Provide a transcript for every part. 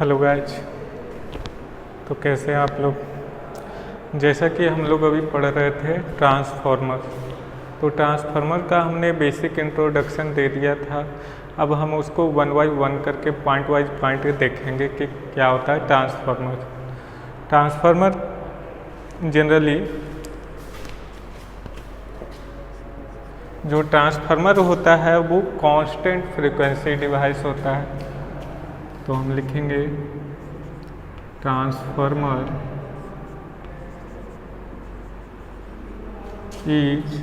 Hello guys. तो कैसे हैं आप लोग। जैसा कि हम लोग अभी पढ़ रहे थे ट्रांसफार्मर, तो ट्रांसफार्मर का हमने बेसिक इंट्रोडक्शन दे दिया था। अब हम उसको वन बाई वन करके पॉइंट वाइज पॉइंट देखेंगे कि क्या होता है ट्रांसफार्मर। ट्रांसफार्मर जनरली जो ट्रांसफार्मर होता है वो कांस्टेंट फ्रीक्वेंसी डिवाइस होता है। तो हम लिखेंगे transformer is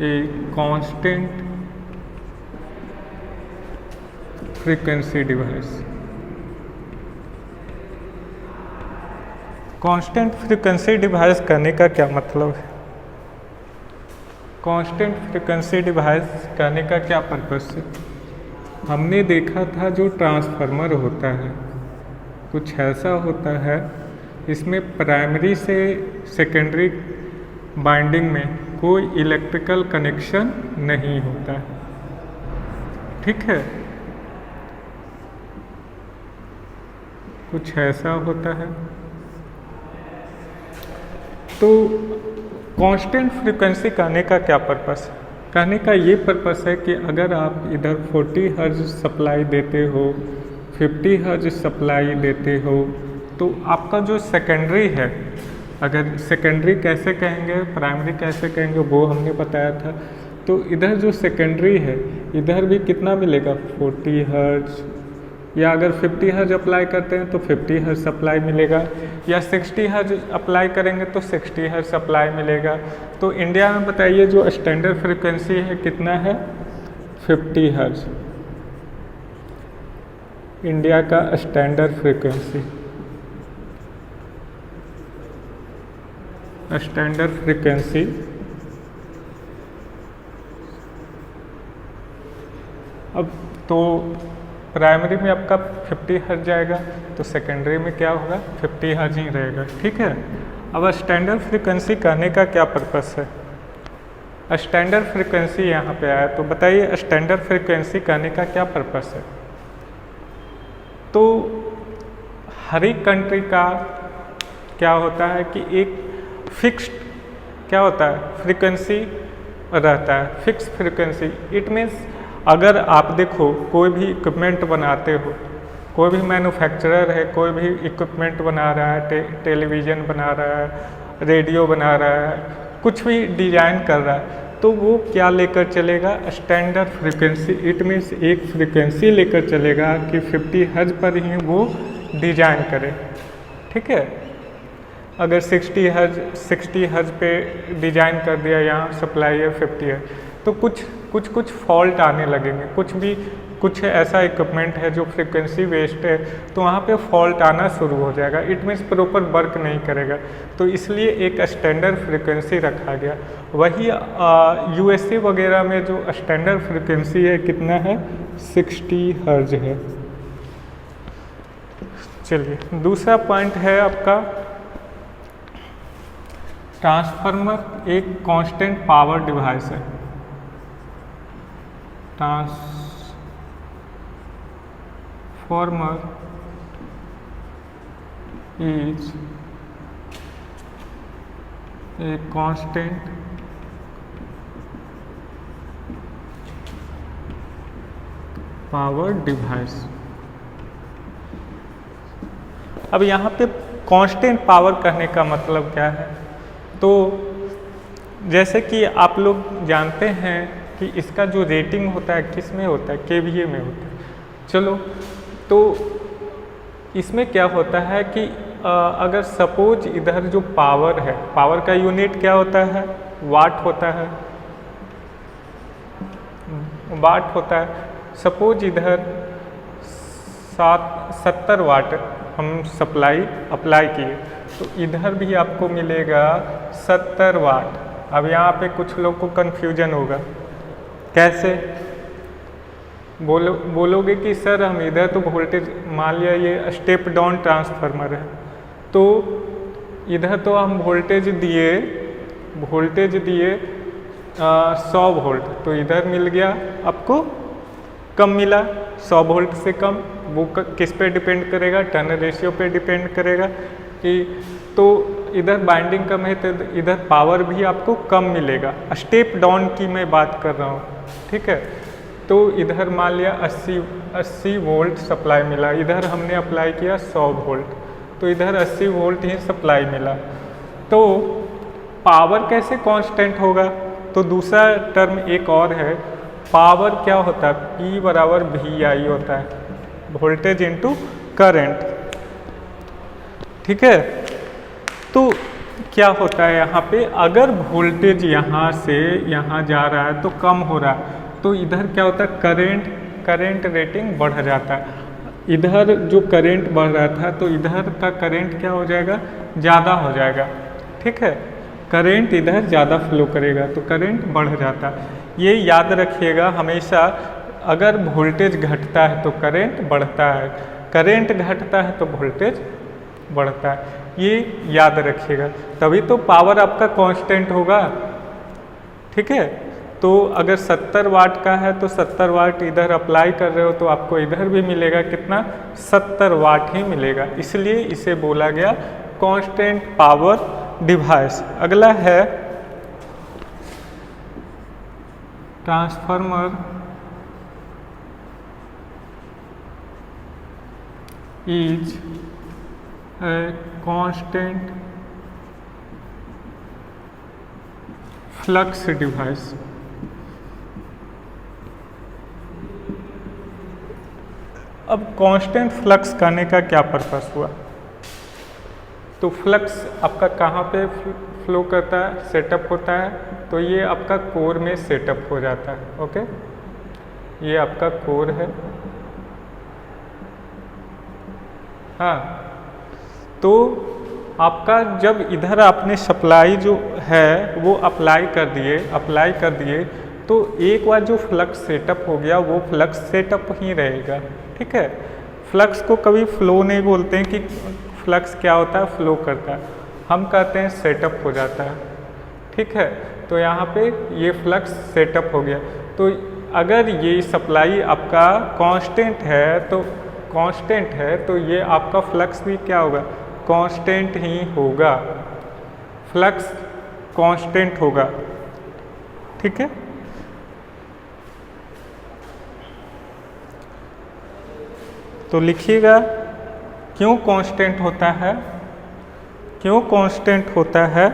a constant frequency device. Constant frequency device करने का क्या मतलब है? कांस्टेंट फ्रीक्वेंसी डिवाइस करने का क्या पर्पस है? हमने देखा था जो ट्रांसफार्मर होता है कुछ ऐसा होता है, इसमें प्राइमरी से सेकेंडरी बाइंडिंग में कोई इलेक्ट्रिकल कनेक्शन नहीं होता है। ठीक है, कुछ ऐसा होता है। तो कांस्टेंट फ्रीक्वेंसी कहने का क्या पर्पस है? कहने का ये पर्पस है कि अगर आप इधर 40 हर्ट्ज सप्लाई देते हो, 50 हर्ट्ज सप्लाई देते हो, तो आपका जो सेकेंडरी है, अगर सेकेंडरी कैसे कहेंगे प्राइमरी कैसे कहेंगे वो हमने बताया था। तो इधर जो सेकेंडरी है इधर भी कितना मिलेगा 40 हर्ट्ज, या अगर 50 हर्ट्ज अप्लाई करते हैं तो 50 हर्ट्ज सप्लाई मिलेगा, या 60 हर्ट्ज अप्लाई करेंगे तो 60 हर्ट्ज सप्लाई मिलेगा। तो इंडिया में बताइए जो स्टैंडर्ड फ्रीक्वेंसी है कितना है? 50 हर्ट्ज इंडिया का स्टैंडर्ड फ्रीक्वेंसी। स्टैंडर्ड फ्रीक्वेंसी अब तो प्राइमरी में आपका 50 हर्ट्ज जाएगा तो सेकेंडरी में क्या होगा 50 हर्ट्ज ही रहेगा। ठीक है, अब स्टैंडर्ड फ्रीक्वेंसी कहने का क्या पर्पस है? स्टैंडर्ड फ्रीक्वेंसी यहाँ पे आया तो बताइए स्टैंडर्ड फ्रीक्वेंसी कहने का क्या पर्पस है? तो हर एक कंट्री का क्या होता है कि एक फिक्स्ड क्या होता है फ्रीक्वेंसी रहता है, फिक्स फ्रीक्वेंसी। इट मीन्स अगर आप देखो कोई भी इक्विपमेंट बनाते हो, कोई भी मैन्युफैक्चरर है, कोई भी इक्विपमेंट बना रहा है, टेलीविज़न बना रहा है, रेडियो बना रहा है, कुछ भी डिज़ाइन कर रहा है, तो वो क्या लेकर चलेगा? Standard frequency. इट मीन्स एक फ्रीक्वेंसी लेकर चलेगा कि 50 हर्ट्ज पर ही वो डिज़ाइन करे। ठीक है, अगर 60 हर्ट्ज पे डिज़ाइन कर दिया, यहाँ सप्लाई है 50 है, तो कुछ फॉल्ट आने लगेंगे। कुछ ऐसा इक्विपमेंट है जो फ्रीक्वेंसी बेस्ड है तो वहाँ पे फॉल्ट आना शुरू हो जाएगा। इट मीन्स प्रॉपर वर्क नहीं करेगा, तो इसलिए एक स्टैंडर्ड फ्रीक्वेंसी रखा गया। वही यूएसए वगैरह में जो स्टैंडर्ड फ्रीक्वेंसी है कितना है? 60 हर्ट्ज है। चलिए, दूसरा पॉइंट है आपका ट्रांसफार्मर एक कांस्टेंट पावर डिवाइस है। Transformer is a constant power device. अब यहाँ पे कांस्टेंट पावर कहने का मतलब क्या है? तो जैसे कि आप लोग जानते हैं कि इसका जो रेटिंग होता है किस में होता है? केवीए में होता है। चलो, तो इसमें क्या होता है कि अगर सपोज इधर जो पावर है, पावर का यूनिट क्या होता है? वाट होता है, वाट होता है। सपोज इधर 70 वाट हम अप्लाई किए तो इधर भी आपको मिलेगा 70 वाट। अब यहाँ पे कुछ लोग को कन्फ्यूजन होगा, कैसे बोलोगे कि सर हम इधर तो वोल्टेज, मान लिया ये स्टेप डाउन ट्रांसफार्मर है, तो इधर तो हम वोल्टेज दिए 100 वोल्ट, तो इधर मिल गया आपको कम मिला 100 वोल्ट से कम, वो किस पे डिपेंड करेगा, टर्न रेशियो पे डिपेंड करेगा कि तो इधर बाइंडिंग कम है तो इधर पावर भी आपको कम मिलेगा। स्टेप डाउन की मैं बात कर रहा हूँ, ठीक है। तो इधर मान लिया 80 वोल्ट सप्लाई मिला, इधर हमने अप्लाई किया 100 वोल्ट, तो इधर 80 वोल्ट ही सप्लाई मिला। तो पावर कैसे कांस्टेंट होगा, तो दूसरा टर्म एक और है, पावर क्या होता है, P बराबर VI होता है, वोल्टेज इनटू करंट, ठीक है। तो क्या होता है यहाँ पे, अगर वोल्टेज यहाँ से यहाँ जा रहा है तो कम हो रहा है, तो इधर क्या होता है, करंट रेटिंग बढ़ जाता है। इधर जो करंट बढ़ रहा था तो इधर का करंट क्या हो जाएगा, ज़्यादा हो जाएगा, ठीक है। करंट इधर ज़्यादा फ्लो करेगा तो करंट बढ़ जाता है। ये याद रखिएगा हमेशा, अगर वोल्टेज घटता है तो करंट बढ़ता है, करंट घटता है तो वोल्टेज बढ़ता है, ये याद रखिएगा, तभी तो पावर आपका कांस्टेंट होगा, ठीक है। तो अगर 70 वाट का है तो 70 वाट इधर अप्लाई कर रहे हो तो आपको इधर भी मिलेगा कितना, 70 वाट ही मिलेगा, इसलिए इसे बोला गया कांस्टेंट पावर डिवाइस। अगला है transformer is a constant flux device. अब कांस्टेंट फ्लक्स करने का क्या पर्पस हुआ, तो फ्लक्स आपका कहाँ पे फ्लो करता है, सेटअप होता है, तो ये आपका कोर में सेटअप हो जाता है, ओके। ये आपका कोर है, हाँ। तो आपका जब इधर आपने सप्लाई जो है वो अप्लाई कर दिए तो एक बार जो फ्लक्स सेटअप हो गया वो फ्लक्स सेटअप ही रहेगा, ठीक है। फ्लक्स को कभी फ्लो नहीं बोलते हैं कि फ्लक्स क्या होता है, फ्लो करता है, हम कहते हैं सेटअप हो जाता है, ठीक है। तो यहाँ पे ये फ्लक्स सेटअप हो गया, तो अगर ये सप्लाई आपका कांस्टेंट है तो ये आपका फ्लक्स भी क्या होगा, कांस्टेंट ही होगा, फ्लक्स कांस्टेंट होगा, ठीक है। तो लिखिएगा क्यों कांस्टेंट होता है,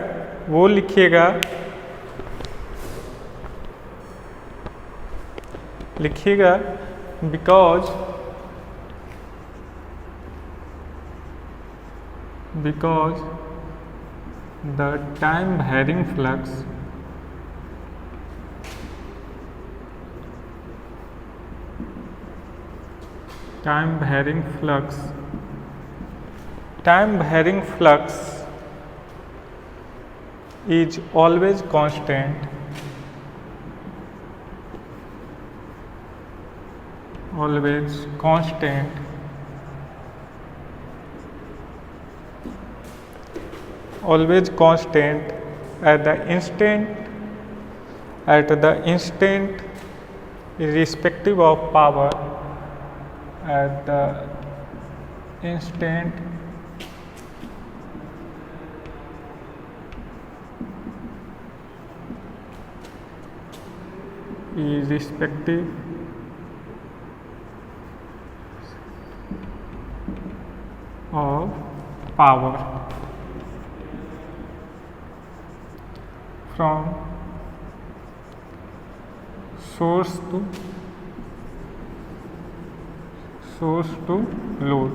वो लिखिएगा, because the time varying flux is always constant, at the instant irrespective of power, at the instant irrespective of power from source to load।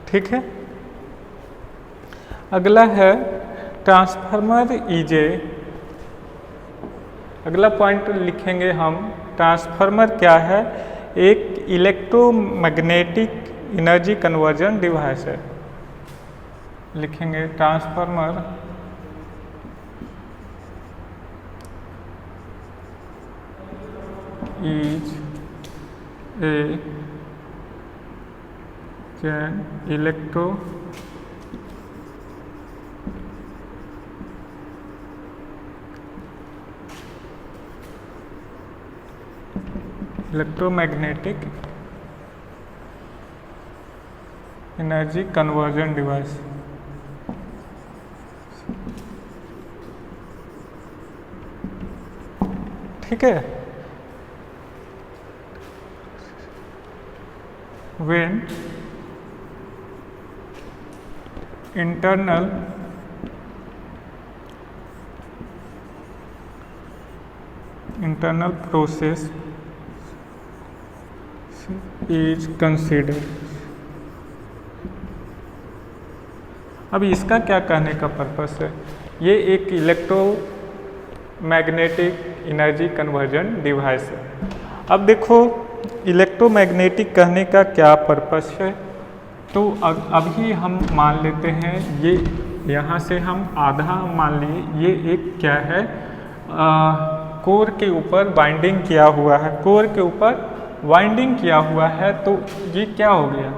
ठीक है। अगला है ट्रांसफार्मर ईजे। अगला पॉइंट लिखेंगे हम, ट्रांसफार्मर क्या है, एक इलेक्ट्रोमैग्नेटिक एनर्जी कन्वर्जन डिवाइस है। लिखेंगे transformer is an electromagnetic energy conversion device. ठीक है, when internal process is considered। अब इसका क्या कहने का पर्पस है, ये एक इलेक्ट्रोमैग्नेटिक एनर्जी कन्वर्जन डिवाइस है। अब देखो इलेक्ट्रोमैग्नेटिक कहने का क्या पर्पस है, तो अभी हम मान लेते हैं ये यहाँ से हम आधा मान लिए ये एक क्या है कोर के ऊपर बाइंडिंग किया हुआ है, कोर के ऊपर वाइंडिंग किया हुआ है, तो ये क्या हो गया,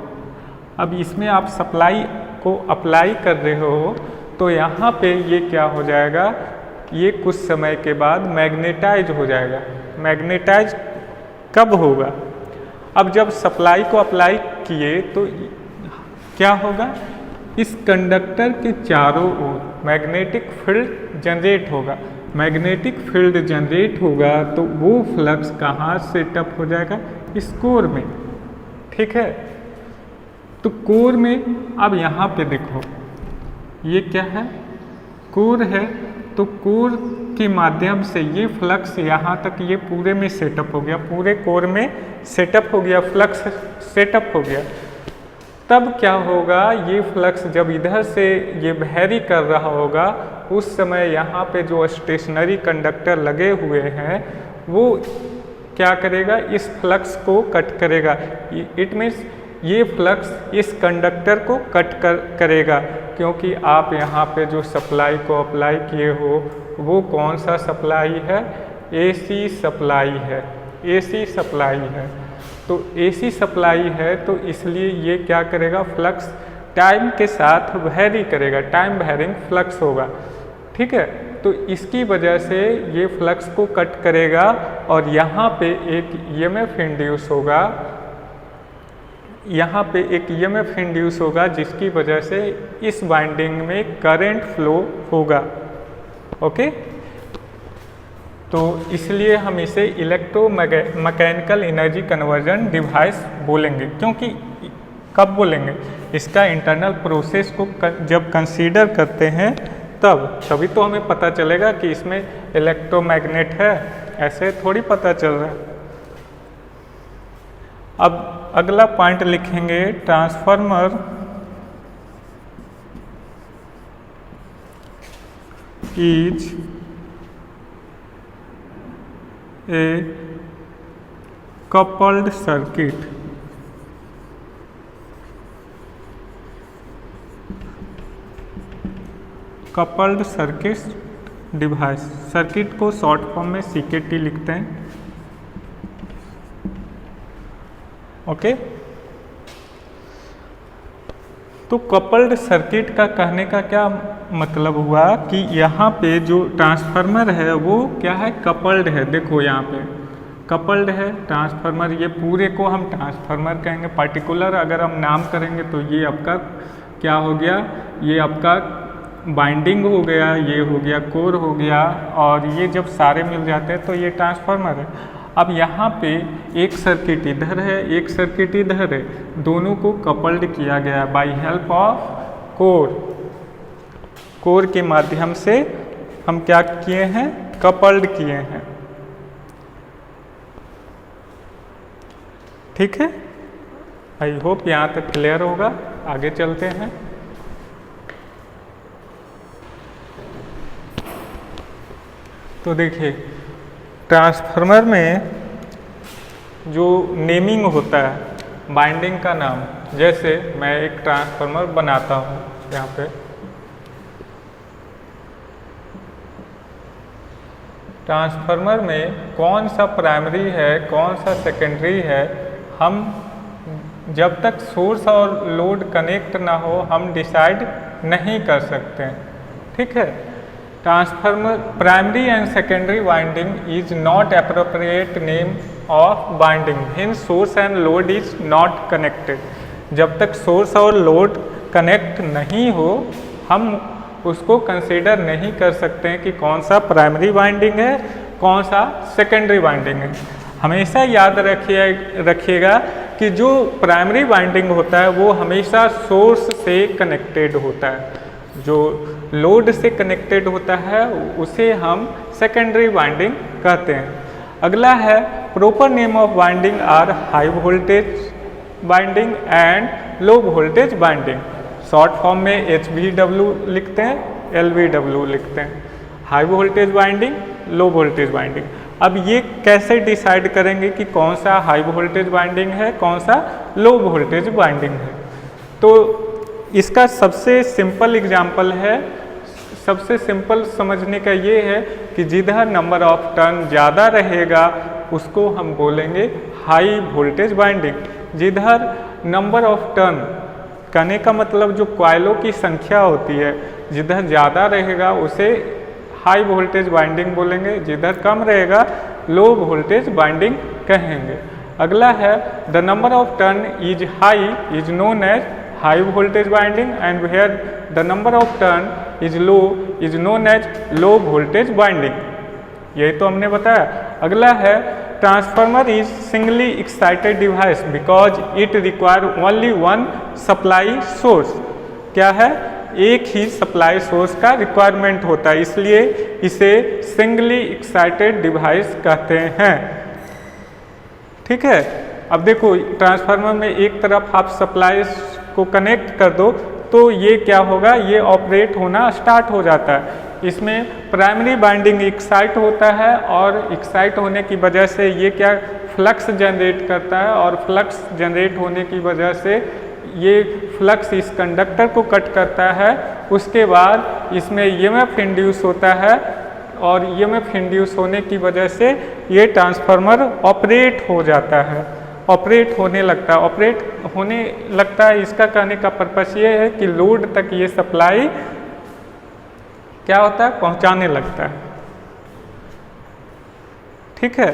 अब इसमें आप सप्लाई को अप्लाई कर रहे हो तो यहाँ पे ये क्या हो जाएगा, ये कुछ समय के बाद मैग्नेटाइज हो जाएगा। मैग्नेटाइज कब होगा, अब जब सप्लाई को अप्लाई किए तो क्या होगा, इस कंडक्टर के चारों ओर मैग्नेटिक फील्ड जनरेट होगा। मैग्नेटिक फील्ड जनरेट होगा तो वो फ्लक्स कहाँ सेटअप हो जाएगा, इस कोर में। ठीक है, तो कोर में अब यहाँ पे देखो ये क्या है, कोर है, तो कोर के माध्यम से ये फ्लक्स यहाँ तक ये पूरे में सेटअप हो गया, पूरे कोर में सेटअप हो गया, फ्लक्स सेटअप हो गया। तब क्या होगा, ये फ्लक्स जब इधर से ये वैरी कर रहा होगा उस समय यहाँ पे जो स्टेशनरी कंडक्टर लगे हुए हैं वो क्या करेगा, इस फ्लक्स को कट करेगा। इट मीन्स ये फ्लक्स इस कंडक्टर को कट करेगा, क्योंकि आप यहाँ पे जो सप्लाई को अप्लाई किए हो वो कौन सा सप्लाई है, एसी सप्लाई है, एसी सप्लाई है। तो एसी सप्लाई है तो इसलिए ये क्या करेगा, फ्लक्स टाइम के साथ वैरी करेगा, टाइम वैरिंग फ्लक्स होगा। ठीक है, तो इसकी वजह से ये फ्लक्स को कट करेगा और यहाँ पे एक ईएमएफ इंड्यूस होगा, यहाँ पे एक ईएमएफ इंड्यूस होगा जिसकी वजह से इस वाइंडिंग में करंट फ्लो होगा। ओके, तो इसलिए हम इसे इलेक्ट्रोमैकेनिकल एनर्जी कन्वर्जन डिवाइस बोलेंगे। क्योंकि कब बोलेंगे, इसका इंटरनल प्रोसेस को जब कंसीडर करते हैं तभी तो हमें पता चलेगा कि इसमें इलेक्ट्रोमैग्नेट है, ऐसे थोड़ी पता चल रहा है। अब अगला पॉइंट लिखेंगे, transformer is a coupled circuit coupled circuit device. Circuit को शॉर्ट फॉर्म में CKT लिखते हैं। ओके, तो कपल्ड सर्किट का कहने का क्या मतलब हुआ कि यहाँ पे जो ट्रांसफार्मर है वो क्या है, कपल्ड है। देखो यहाँ पे कपल्ड है ट्रांसफार्मर, ये पूरे को हम ट्रांसफार्मर कहेंगे। पार्टिकुलर अगर हम नाम करेंगे तो ये आपका क्या हो गया, ये आपका बाइंडिंग हो गया, ये हो गया कोर हो गया, और ये जब सारे मिल जाते हैं तो ये ट्रांसफार्मर है। अब यहाँ पे एक सर्किट इधर है, एक सर्किट इधर है, दोनों को कपल्ड किया गया by help of core. Core के माध्यम से हम क्या किए हैं, कपल्ड किए हैं। ठीक है, आई होप यहाँ तक क्लियर होगा। आगे चलते हैं। तो देखिए ट्रांसफार्मर में जो नेमिंग होता है, बाइंडिंग का नाम, जैसे मैं एक ट्रांसफार्मर बनाता हूँ यहाँ पे, ट्रांसफार्मर में कौन सा प्राइमरी है कौन सा सेकेंडरी है, हम जब तक सोर्स और लोड कनेक्ट ना हो हम डिसाइड नहीं कर सकते हैं। ठीक है, transformer primary and secondary winding is not appropriate name of winding when source and load is not connected. जब तक सोर्स और लोड कनेक्ट नहीं हो हम उसको कंसीडर नहीं कर सकते हैं कि कौन सा प्राइमरी वाइंडिंग है कौन सा सेकेंडरी वाइंडिंग है। हमेशा याद रखिएगा कि जो प्राइमरी वाइंडिंग होता है वो हमेशा सोर्स से कनेक्टेड होता है, जो लोड से कनेक्टेड होता है उसे हम सेकेंडरी वाइंडिंग कहते हैं। अगला है proper name of winding are high voltage winding and low voltage winding. Short form में HVW लिखते हैं, LVW लिखते हैं। High voltage winding, low voltage winding. अब ये कैसे डिसाइड करेंगे कि कौन सा हाई वोल्टेज वाइंडिंग है कौन सा लो वोल्टेज वाइंडिंग है? तो इसका सबसे सिंपल एग्जांपल है, सबसे सिंपल समझने का ये है कि जिधर नंबर ऑफ टर्न ज़्यादा रहेगा उसको हम बोलेंगे हाई वोल्टेज वाइंडिंग। जिधर नंबर ऑफ टर्न कहने का मतलब जो कॉइलों की संख्या होती है जिधर ज़्यादा रहेगा उसे हाई वोल्टेज वाइंडिंग बोलेंगे, जिधर कम रहेगा लो वोल्टेज वाइंडिंग कहेंगे। अगला है the number of turn is high is known as high voltage winding and where the number of turn is low is known as low voltage winding. यही तो हमने बताया। अगला है transformer is singly excited device because it require only one supply source. क्या है? एक ही सप्लाई सोर्स का रिक्वायरमेंट होता है, इसलिए इसे सिंगली एक्साइटेड डिवाइस कहते हैं। ठीक है। अब देखो ट्रांसफार्मर में एक तरफ आप सप्लाई को कनेक्ट कर दो तो ये क्या होगा, ये ऑपरेट होना स्टार्ट हो जाता है। इसमें प्राइमरी वाइंडिंग एक्साइट होता है और एक्साइट होने की वजह से ये क्या फ्लक्स जनरेट करता है और फ्लक्स जनरेट होने की वजह से ये फ्लक्स इस कंडक्टर को कट करता है। उसके बाद इसमें EMF इंड्यूस होता है और EMF इंड्यूस होने की वजह से ये ट्रांसफार्मर ऑपरेट हो जाता है, ऑपरेट होने लगता है। ऑपरेट होने लगता है इसका कहने का पर्पस ये है कि लोड तक ये सप्लाई क्या होता है, पहुंचाने लगता है। ठीक है।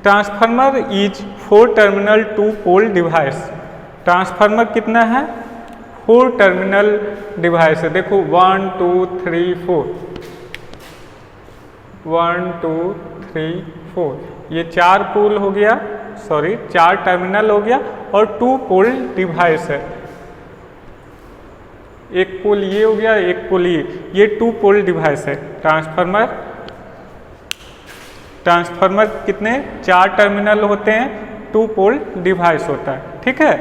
Transformer is 4 terminal 2 pole device. Transformer कितना है? 4 टर्मिनल डिवाइस है। देखो 1 2 3 4 1 2 3 4 ये 4 पोल हो गया, सॉरी 4 टर्मिनल हो गया और 2 पोल डिवाइस है। एक पोल ये हो गया, एक पोल ये 2 पोल डिवाइस है। ट्रांसफार्मर कितने 4 टर्मिनल होते हैं, 2 पोल डिवाइस होता है। ठीक है।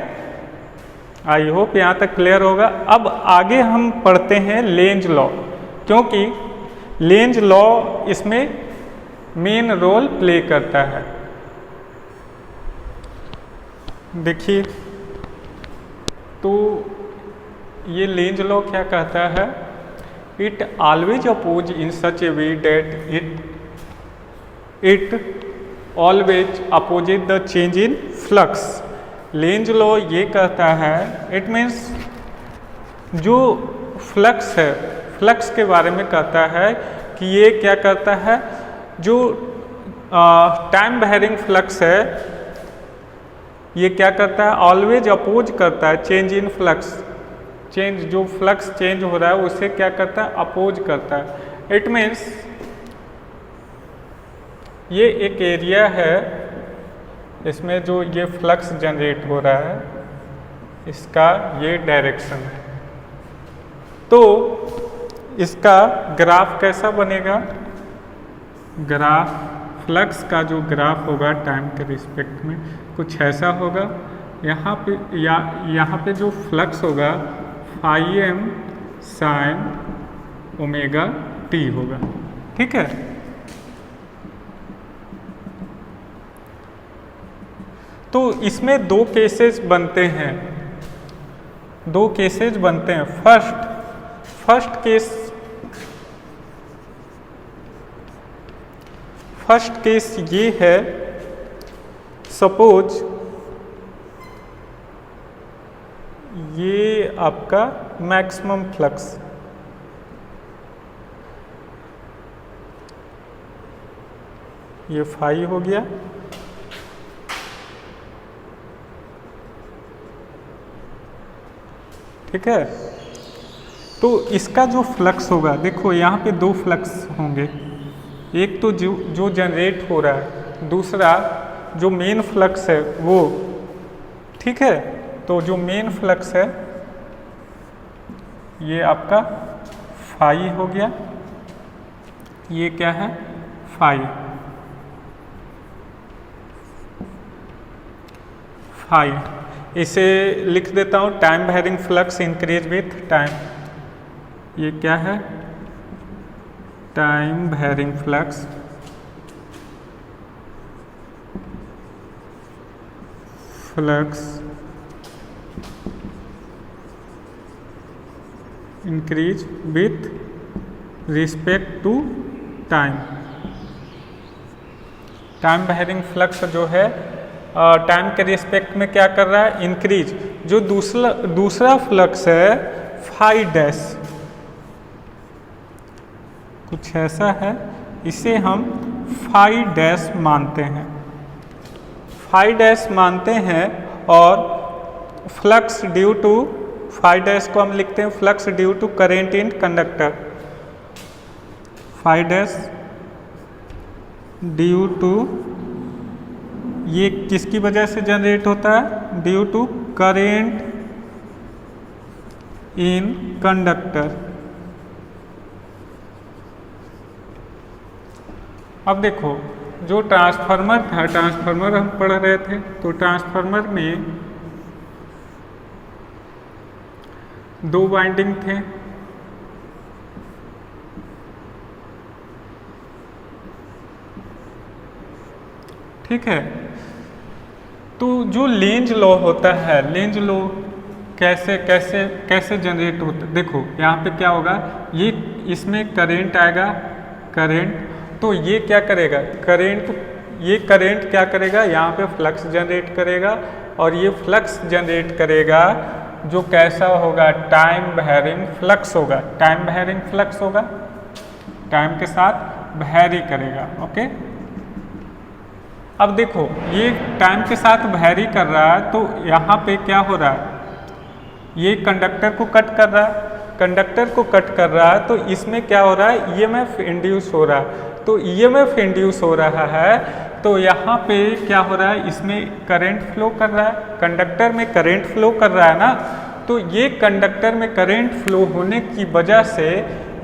आई होप यहाँ तक क्लियर होगा। अब आगे हम पढ़ते हैं लेंज लॉ, क्योंकि लेंज लॉ इसमें मेन रोल प्ले करता है। देखिए तो ये लेंज लॉ क्या कहता है, it always oppose in such a way that it always opposite the change in flux. Lenz law ये कहता है, इट मीन्स जो फ्लक्स है, फ्लक्स के बारे में कहता है कि ये क्या करता है, जो टाइम वेरिंग फ्लक्स है ये क्या करता है, ऑलवेज अपोज करता है चेंज इन फ्लक्स। चेंज जो फ्लक्स चेंज हो रहा है उसे क्या करता है, अपोज करता है। इट मीन्स ये एक एरिया है, इसमें जो ये फ्लक्स जनरेट हो रहा है इसका ये डायरेक्शन है। तो इसका ग्राफ कैसा बनेगा, ग्राफ फ्लक्स का जो ग्राफ होगा टाइम के रिस्पेक्ट में कुछ ऐसा होगा। यहाँ पे जो फ्लक्स होगा φm sin ओमेगा t होगा। ठीक है। तो इसमें 2 केसेस बनते हैं, 2 केसेस बनते हैं। फर्स्ट केस ये है, सपोज ये आपका मैक्सिमम फ्लक्स, ये फाई हो गया, ठीक है। तो इसका जो फ्लक्स होगा, देखो यहाँ पे दो फ्लक्स होंगे, एक तो जो जनरेट हो रहा है, दूसरा जो मेन फ्लक्स है वो, ठीक है। तो जो मेन फ्लक्स है ये आपका फाई हो गया, ये क्या है फाई, फाई। इसे लिख देता हूँ, time varying flux increase with time, ये क्या है time varying flux, flux increase with respect to time. Time varying flux जो है टाइम के रिस्पेक्ट में क्या कर रहा है, इंक्रीज। जो दूसरा फ्लक्स है फाई डैश, कुछ ऐसा है, इसे हम फाई डैश मानते हैं, फाई डैश मानते हैं। और flux due to, phi dash को हम लिखते हैं flux due to current in conductor, phi dash due to, ये किसकी वजह से जनरेट होता है, due to current in conductor. अब देखो, जो ट्रांसफार्मर था, ट्रांसफार्मर हम पढ़ रहे थे, तो ट्रांसफार्मर में दो वाइंडिंग थे, ठीक है। तो जो लेंज लॉ होता है, लेंज लॉ कैसे कैसे कैसे जनरेट होता है, देखो यहाँ पे क्या होगा, ये इसमें करंट आएगा, करंट, तो ये क्या करेगा, करंट, ये करंट क्या करेगा, यहाँ पे फ्लक्स जनरेट करेगा, और ये फ्लक्स जनरेट करेगा जो कैसा होगा, टाइम वेरिंग फ्लक्स होगा, टाइम वेरिंग फ्लक्स होगा, टाइम के साथ वेरी करेगा, ओके। अब देखो, ये टाइम के साथ वेरी कर रहा है, तो यहाँ पे क्या हो रहा है, ये कंडक्टर को कट कर रहा है, कंडक्टर को कट कर रहा है, तो इसमें क्या हो रहा है, ईएमएफ इंड्यूस हो रहा है। तो ईएमएफ इंड्यूस हो रहा है, तो यहाँ पे क्या हो रहा है, इसमें करंट फ्लो कर रहा है, कंडक्टर में करंट फ्लो कर रहा है ना, तो ये कंडक्टर में करंट फ्लो होने की वजह से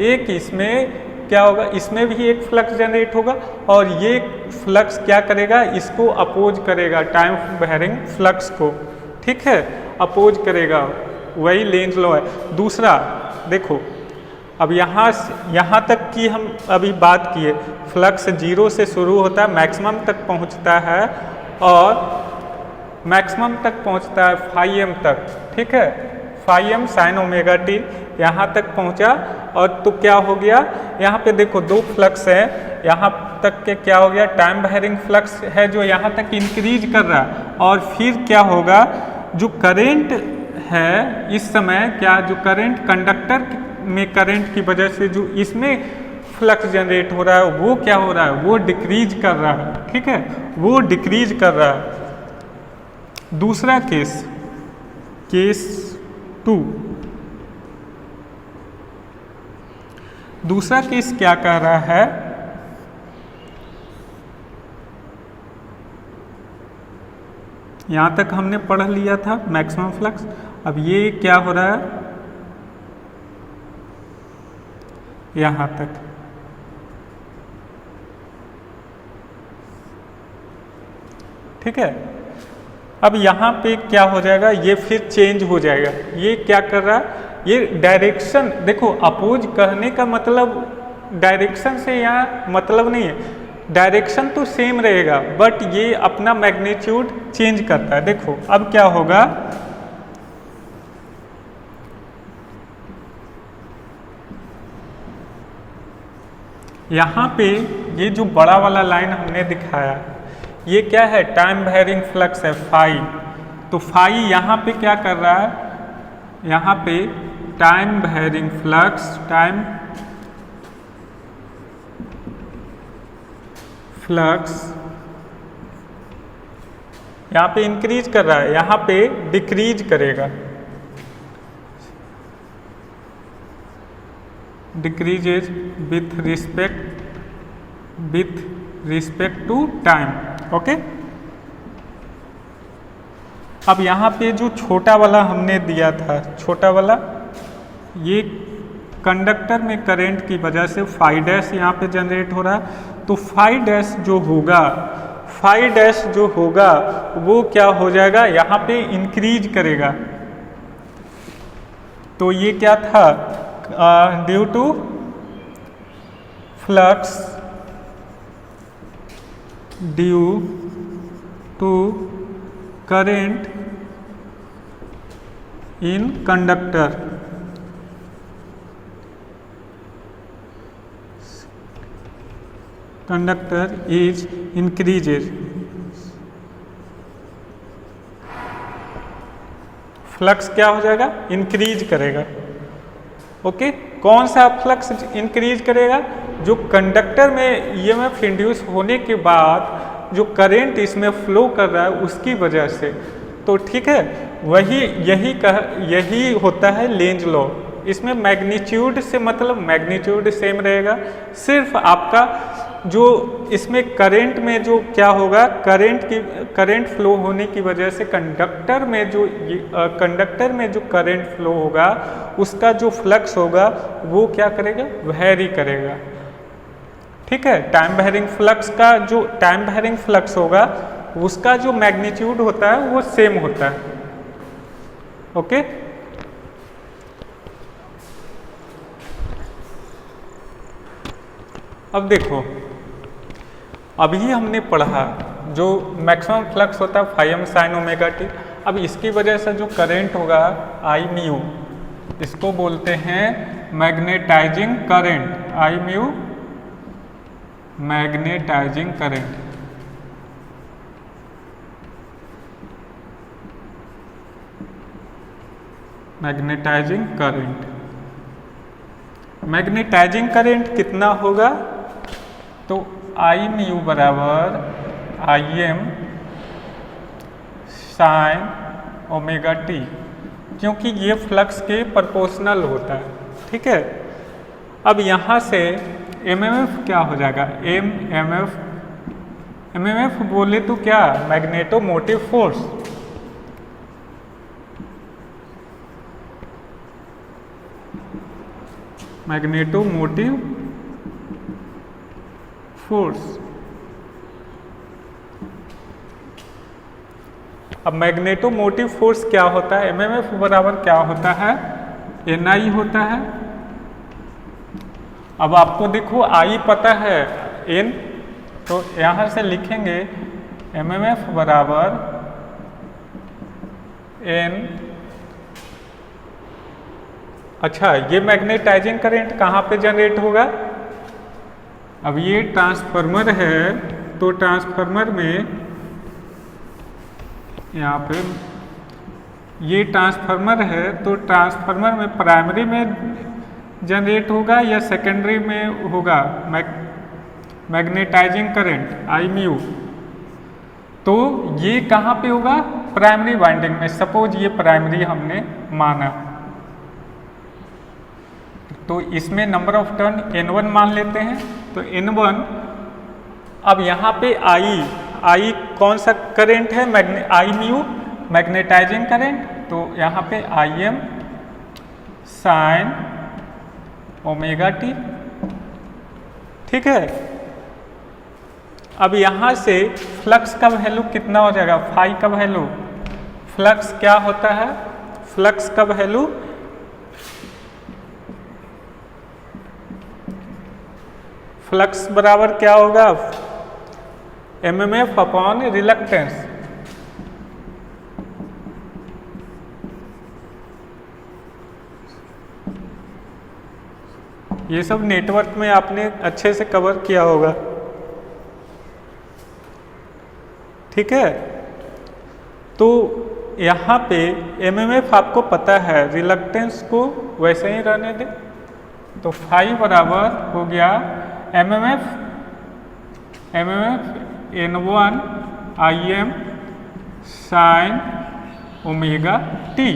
एक इसमें क्या होगा, इसमें भी एक फ्लक्स जनरेट होगा, और ये फ्लक्स क्या करेगा, इसको अपोज करेगा, टाइम वेरिंग फ्लक्स को, ठीक है, अपोज करेगा, वही लेंज लॉ है। दूसरा देखो, अब यहाँ तक की हम अभी बात किए, फ्लक्स जीरो से शुरू होता है, मैक्सिमम तक पहुँचता है, और मैक्सिमम तक पहुँचता है फाई एम तक, ठीक है, phi m sine omega t, यहाँ तक पहुँचा। और तो क्या हो गया, यहाँ पे देखो दो फ्लक्स है, यहाँ तक के क्या हो गया, टाइम वेरिंग फ्लक्स है जो यहाँ तक इंक्रीज कर रहा है, और फिर क्या होगा, जो करंट है इस समय, क्या जो करंट कंडक्टर में करंट की वजह से जो इसमें फ्लक्स जनरेट हो रहा है, वो क्या हो रहा है, वो डिक्रीज कर रहा है, ठीक है, वो डिक्रीज कर रहा है। दूसरा केस, केस 2, दूसरा केस क्या कह रहा है, यहाँ तक हमने पढ़ लिया था मैक्सिमम फ्लक्स। अब ये क्या हो रहा है, यहाँ तक, ठीक है। अब यहाँ पे क्या हो जाएगा, ये फिर चेंज हो जाएगा, ये क्या कर रहा है, ये डायरेक्शन, देखो अपोज कहने का मतलब डायरेक्शन से यहाँ मतलब नहीं है, डायरेक्शन तो सेम रहेगा, बट ये अपना मैग्नीट्यूड चेंज करता है। देखो अब क्या होगा, यहाँ पे ये जो बड़ा वाला लाइन हमने दिखाया, ये क्या है, टाइम वेरिंग फ्लक्स है फाई। तो फाई यहाँ पे क्या कर रहा है, यहाँ पे time varying flux, time flux यहाँ पे इंक्रीज कर रहा है, यहाँ पे डिक्रीज करेगा, decreases with respect to time. Okay, अब यहाँ पे जो छोटा वाला हमने दिया था, छोटा वाला, ये कंडक्टर में करंट की वजह से फाई डैश यहाँ पे जनरेट हो रहा है, तो फाई डैश जो होगा वो क्या हो जाएगा, यहाँ पे इंक्रीज करेगा। तो ये क्या था, due to flux due to current in conductor, conductor is increases, flux क्या हो जाएगा, इंक्रीज करेगा। ओके, कौन सा फ्लक्स इंक्रीज करेगा, जो कंडक्टर में ईएमएफ इंड्यूस होने के बाद जो करंट इसमें फ्लो कर रहा है उसकी वजह से। तो ठीक है, यही होता है लेंज लॉ। इसमें मैग्नीट्यूड से मतलब मैग्नीट्यूड सेम रहेगा, सिर्फ आपका जो इसमें करंट में जो क्या होगा, करंट फ्लो होने की वजह से कंडक्टर में जो करंट फ्लो होगा उसका जो फ्लक्स होगा वो क्या करेगा, वेरी करेगा। ठीक है, टाइम वेरिंग फ्लक्स का जो टाइम वेरिंग फ्लक्स होगा उसका जो मैग्नीट्यूड होता है वो सेम होता है। ओके, अब देखो, अभी हमने पढ़ा जो मैक्सिमम फ्लक्स होता है phi m sine omega t. अब इसकी वजह से जो करंट होगा आई म्यू, इसको बोलते हैं magnetizing current, I mu magnetizing current. Magnetizing current, magnetizing current कितना होगा, तो आई म्यू बराबर I M sine omega T, क्योंकि ये फ्लक्स के प्रोपोर्शनल होता है। ठीक है, अब यहाँ से एमएमएफ क्या हो जाएगा, एमएमएफ बोले तो क्या, मैग्नेटोमोटिव फोर्स। Magnetomotive force. अब मैग्नेटोमोटिव फोर्स क्या होता है, एमएमएफ बराबर क्या होता है, एनआई होता है। अब आपको देखो आई पता है, एन, तो यहाँ से लिखेंगे एमएमएफ बराबर एन। अच्छा, ये मैग्नेटाइजिंग करंट कहाँ पे जनरेट होगा, अब ये ट्रांसफार्मर है, तो ट्रांसफार्मर में यहाँ पे ये ट्रांसफार्मर है, तो ट्रांसफार्मर में प्राइमरी में जनरेट होगा या सेकेंडरी में होगा मैग्नेटाइजिंग करंट आई म्यू। तो ये कहाँ पे होगा, प्राइमरी वाइंडिंग में। सपोज ये प्राइमरी हमने माना, तो इसमें नंबर ऑफ टर्न N1 मान लेते हैं, तो N1। अब यहाँ पे आई कौन सा करंट है, आई म्यू मैग्नेटाइजिंग करंट, तो यहाँ पे आई एम साइन ओमेगा टी। ठीक है, अब यहाँ से फ्लक्स का वैल्यू कितना हो जाएगा, फाई का वैल्यू, फ्लक्स क्या होता है, फ्लक्स का वैल्यू फ्लक्स बराबर क्या होगा, एमएमएफ अपॉन रिलक्टेंस। ये सब नेटवर्क में आपने अच्छे से कवर किया होगा। ठीक है, तो यहाँ पे एमएमएफ आपको पता है, रिलक्टेंस को वैसे ही रहने दे, तो फाई बराबर हो गया MMF N1 Im sign omega T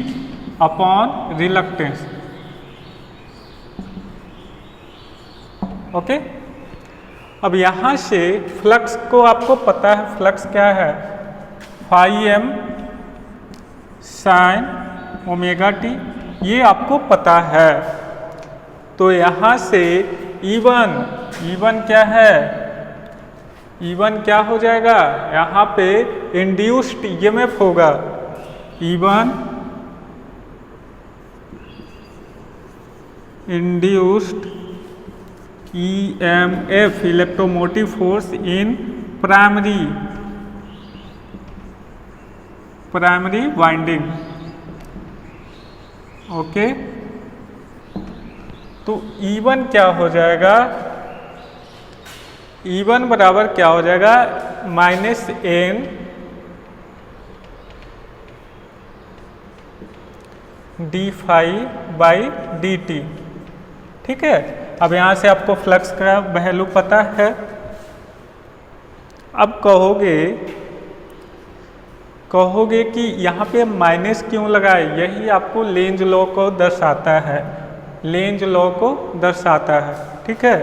upon reluctance. Okay, अब यहाँ से फ्लक्स को आपको पता है, फ्लक्स क्या है, phi m sine omega t, ये आपको पता है। तो यहाँ से E1 क्या है, E1 क्या हो जाएगा, यहाँ पे इंड्यूस्ड ईएमएफ होगा, E1 induced EMF electromotive force in primary winding. Okay, तो E1 क्या हो जाएगा, E1 बराबर क्या हो जाएगा, -n d phi by d t. ठीक है, अब यहाँ से आपको फ्लक्स का वैल्यू पता है। अब कहोगे कि यहाँ पे माइनस क्यों लगाए, यही आपको लेंज लॉ को दर्शाता है, लेंज लॉ को दर्शाता है। ठीक है,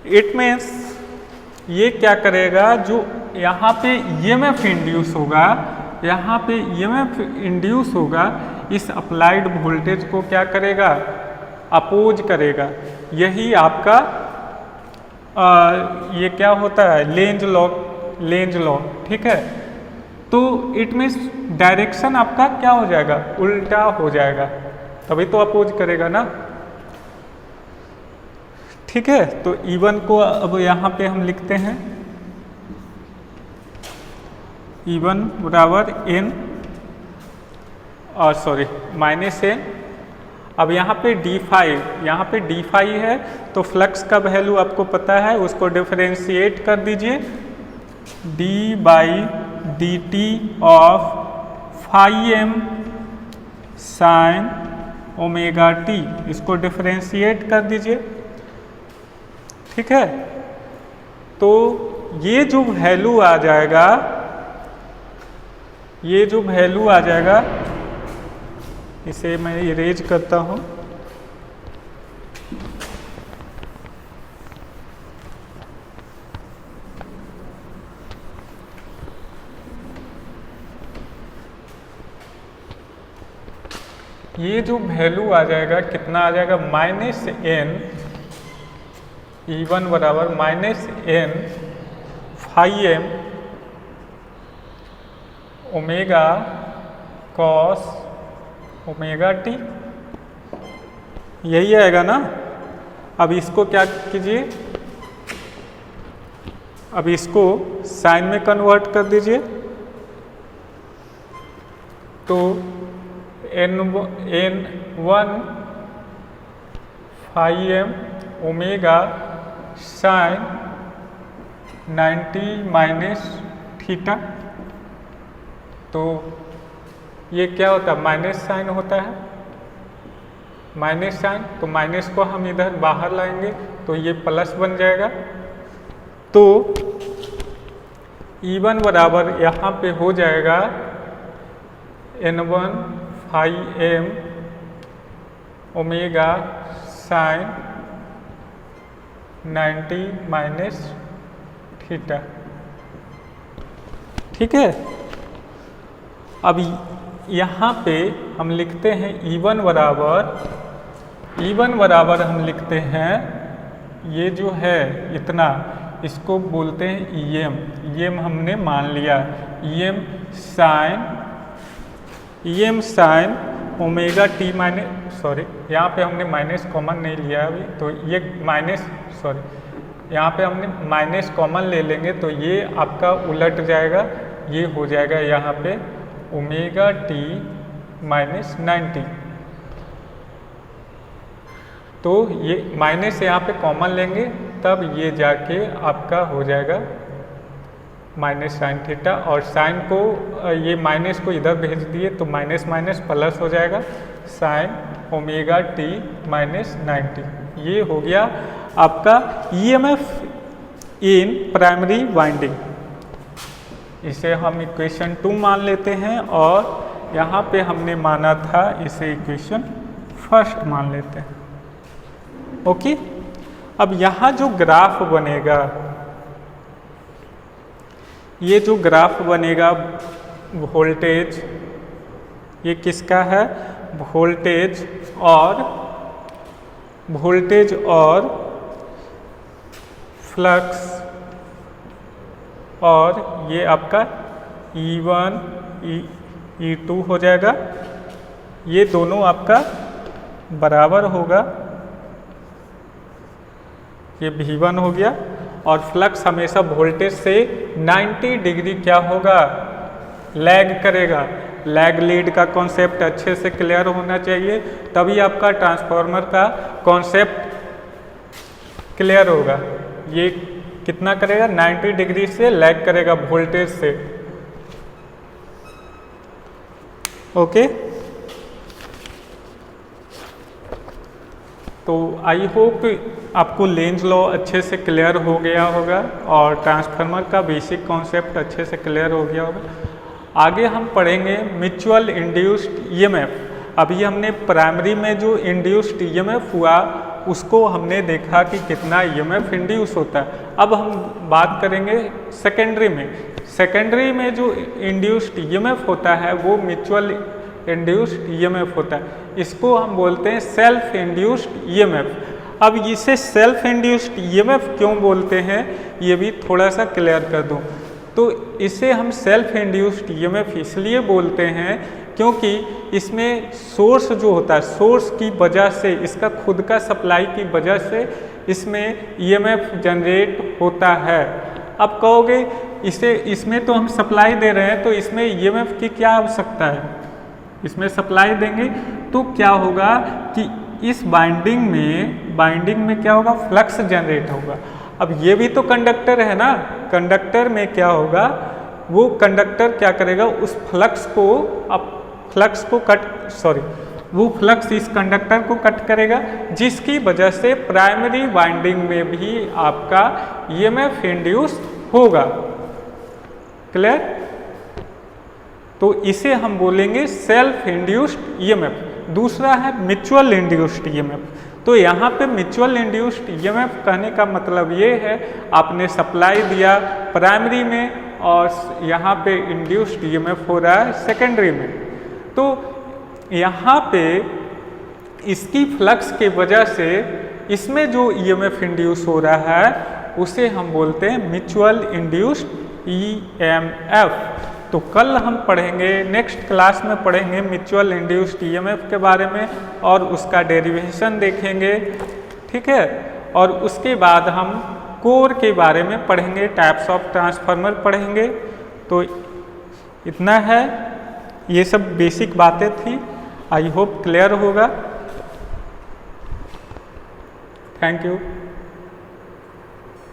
इट मीन्स ये क्या करेगा, जो यहाँ पे ईएमएफ इंड्यूस होगा, यहाँ पे ईएमएफ इंड्यूस होगा, इस अप्लाइड वोल्टेज को क्या करेगा, अपोज करेगा। यही आपका ये क्या होता है, लेंज लॉ। ठीक है, तो इट मीन्स डायरेक्शन आपका क्या हो जाएगा, उल्टा हो जाएगा, तभी तो अपोज करेगा ना। ठीक है, तो E1 को अब यहाँ पे हम लिखते हैं, E1 बराबर n -n। अब यहाँ पे d फाई है, तो फ्लक्स का वैल्यू आपको पता है, उसको डिफरेंशिएट कर दीजिए, d by d t of phi m sine omega t, इसको डिफरेंशिएट कर दीजिए। ठीक है, तो ये जो वैल्यू आ जाएगा, इसे मैं इरेज करता हूँ। ये जो वैल्यू आ जाएगा, कितना आ जाएगा, -n, E1 बराबर -n phi m omega cos omega t, यही आएगा ना। अब इसको क्या कीजिए, अब इसको साइन में कन्वर्ट कर दीजिए, तो n1 phi m omega sine 90 minus theta, तो ये क्या होता है, माइनस साइन होता है, माइनस साइन, तो माइनस को हम इधर बाहर लाएंगे तो ये प्लस बन जाएगा। तो E1 बराबर यहाँ पे हो जाएगा n1 phi m omega sine 90 minus theta. ठीक है, अब यहाँ पे हम लिखते हैं E1 बराबर हम लिखते हैं, ये जो है इतना, इसको बोलते हैं EM हमने मान लिया, EM साइन ओमेगा टी यहाँ पे हमने माइनस कॉमन नहीं लिया अभी, तो ये यहाँ पे हमने माइनस कॉमन ले लेंगे, तो ये आपका उलट जाएगा, ये हो जाएगा यहाँ पे ओमेगा टी माइनस 90। तो ये माइनस यहाँ पे कॉमन लेंगे, तब ये जाके आपका हो जाएगा माइनस साइन थीटा, और साइन को ये माइनस को इधर भेज दिए तो माइनस माइनस प्लस हो जाएगा, साइन ओमेगा टी माइनस 90। ये हो गया आपका EMF इन प्राइमरी वाइंडिंग। इसे हम इक्वेशन 2 मान लेते हैं और यहाँ पे हमने माना था इसे इक्वेशन 1 मान लेते हैं। ओके, अब यहाँ जो ग्राफ बनेगा, ये जो ग्राफ बनेगा वोल्टेज, ये किसका है? वोल्टेज और फ्लक्स, और ये आपका E1 E2 हो जाएगा। ये दोनों आपका बराबर होगा, ये V1 हो गया, और फ्लक्स हमेशा वोल्टेज से 90 डिग्री क्या होगा? लैग करेगा। लैग लीड का कॉन्सेप्ट अच्छे से क्लियर होना चाहिए, तभी आपका ट्रांसफार्मर का कॉन्सेप्ट क्लियर होगा। ये कितना करेगा? 90 डिग्री से लैग करेगा वोल्टेज से। ओके, तो आई होप आपको लेंज लॉ अच्छे से क्लियर हो गया होगा और ट्रांसफार्मर का बेसिक कॉन्सेप्ट अच्छे से क्लियर हो गया होगा। आगे हम पढ़ेंगे म्यूचुअल इंड्यूस्ड ईएमएफ। अभी हमने प्राइमरी में जो इंड्यूस्ड ईएमएफ हुआ उसको हमने देखा कि कितना ईएमएफ इंड्यूस होता है। अब हम बात करेंगे सेकेंडरी में। सेकेंडरी में जो इंड्यूस्ड ईएमएफ होता है वो म्यूचुअल इंड्यूस्ड ईएमएफ होता है। इसको हम बोलते हैं सेल्फ इंड्यूस्ड ईएमएफ। अब इसे सेल्फ इंड्यूस्ड ईएमएफ क्यों बोलते हैं ये भी थोड़ा सा क्लियर कर दूं। तो इसे हम सेल्फ इंड्यूस्ड ईएमएफ इसलिए बोलते हैं क्योंकि इसमें सोर्स जो होता है, सोर्स की वजह से, इसका खुद का सप्लाई की वजह से इसमें ईएमएफ जनरेट होता है। अब कहोगे इसमें तो हम सप्लाई दे रहे हैं तो इसमें ईएमएफ की क्या आवश्यकता है? इसमें सप्लाई देंगे तो क्या होगा कि इस बाइंडिंग में क्या होगा? फ्लक्स जनरेट होगा। अब ये भी तो कंडक्टर है ना, कंडक्टर में क्या होगा? वो कंडक्टर क्या करेगा? उस फ्लक्स को वो फ्लक्स इस कंडक्टर को कट करेगा, जिसकी वजह से प्राइमरी वाइंडिंग में भी आपका ईएमएफ इंड्यूस होगा। क्लियर? तो इसे हम बोलेंगे सेल्फ इंड्यूस्ड ईएमएफ। दूसरा है म्यूचुअल इंड्यूस्ड ईएमएफ। तो यहाँ पे म्यूचुअल इंड्यूस्ड ईएमएफ कहने का मतलब ये है, आपने सप्लाई दिया प्राइमरी में और यहाँ पे इंड्यूस्ड ईएमएफ हो रहा है सेकेंडरी में। तो यहाँ पे इसकी फ्लक्स के वजह से इसमें जो ईएमएफ इंड्यूस हो रहा है उसे हम बोलते हैं म्यूचुअल इंड्यूस्ड ईएमएफ। तो कल हम पढ़ेंगे, नेक्स्ट क्लास में पढ़ेंगे म्यूचुअल इंड्यूस्ड ईएमएफ के बारे में और उसका डेरिवेशन देखेंगे, ठीक है। और उसके बाद हम कोर के बारे में पढ़ेंगे, टाइप्स ऑफ ट्रांसफार्मर पढ़ेंगे। तो इतना है, ये सब बेसिक बातें थी। आई होप क्लियर होगा। Thank you.